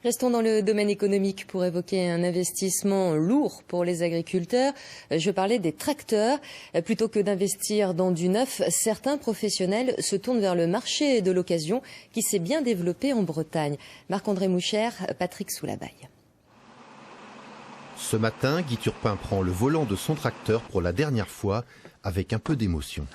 Restons dans le domaine économique pour évoquer un investissement lourd pour les agriculteurs. Je parlais des tracteurs. Plutôt que d'investir dans du neuf, certains professionnels se tournent vers le marché de l'occasion qui s'est bien développé en Bretagne. Marc-André Mouchère, Patrick Soulabaille. Ce matin, Guy Turpin prend le volant de son tracteur pour la dernière fois avec un peu d'émotion.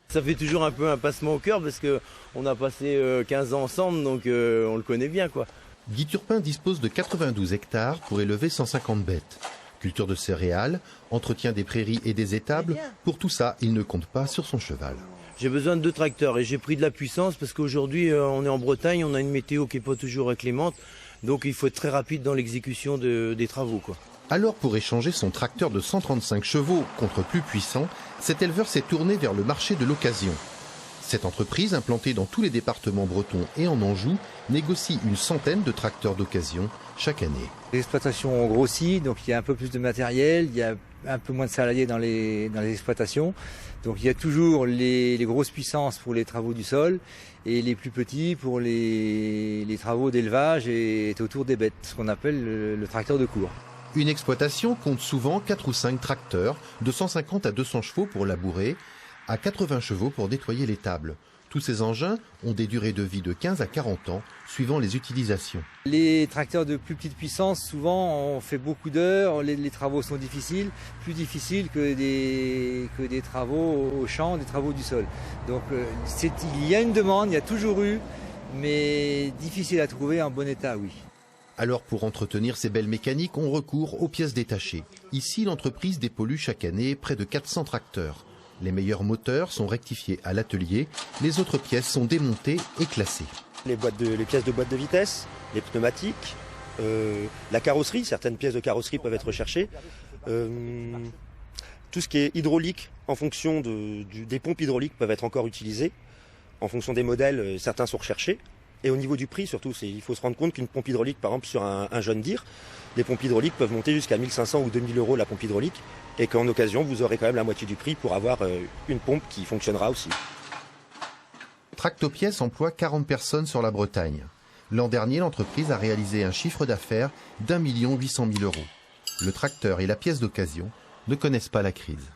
Ça fait toujours un peu un passement au cœur parce qu'on a passé 15 ans ensemble, donc on le connaît bien, quoi. Guy Turpin dispose de 92 hectares pour élever 150 bêtes. Culture de céréales, entretien des prairies et des étables, pour tout ça, il ne compte pas sur son cheval. J'ai besoin de 2 tracteurs et j'ai pris de la puissance parce qu'aujourd'hui on est en Bretagne, on a une météo qui n'est pas toujours clémente, donc il faut être très rapide dans l'exécution des travaux, quoi. Alors pour échanger son tracteur de 135 chevaux contre plus puissant, cet éleveur s'est tourné vers le marché de l'occasion. Cette entreprise, implantée dans tous les départements bretons et en Anjou, négocie une centaine de tracteurs d'occasion chaque année. L'exploitation ont grossi, donc il y a un peu plus de matériel, il y a un peu moins de salariés dans les exploitations. Donc il y a toujours les grosses puissances pour les travaux du sol et les plus petits pour les travaux d'élevage et autour des bêtes, ce qu'on appelle le tracteur de cour. Une exploitation compte souvent 4 ou 5 tracteurs, de 150 à 200 chevaux pour labourer, à 80 chevaux pour nettoyer l'étable. Tous ces engins ont des durées de vie de 15 à 40 ans, suivant les utilisations. Les tracteurs de plus petite puissance, souvent, on fait beaucoup d'heures, les travaux sont difficiles, plus difficiles que des travaux au champ, des travaux du sol. Donc il y a une demande, il y a toujours eu, mais difficile à trouver en bon état, oui. Alors pour entretenir ces belles mécaniques, on recourt aux pièces détachées. Ici, l'entreprise dépollue chaque année près de 400 tracteurs. Les meilleurs moteurs sont rectifiés à l'atelier, les autres pièces sont démontées et classées. Les pièces de boîte de vitesse, les pneumatiques, la carrosserie, certaines pièces de carrosserie peuvent être recherchées. Tout ce qui est hydraulique, en fonction des pompes hydrauliques peuvent être encore utilisées. En fonction des modèles, certains sont recherchés. Et au niveau du prix, surtout, il faut se rendre compte qu'une pompe hydraulique, par exemple sur un John Deere, les pompes hydrauliques peuvent monter jusqu'à 1500 ou 2000 euros la pompe hydraulique. Et qu'en occasion, vous aurez quand même la moitié du prix pour avoir une pompe qui fonctionnera aussi. Tractopièce emploie 40 personnes sur la Bretagne. L'an dernier, l'entreprise a réalisé un chiffre d'affaires d'1 800 000 €. Le tracteur et la pièce d'occasion ne connaissent pas la crise.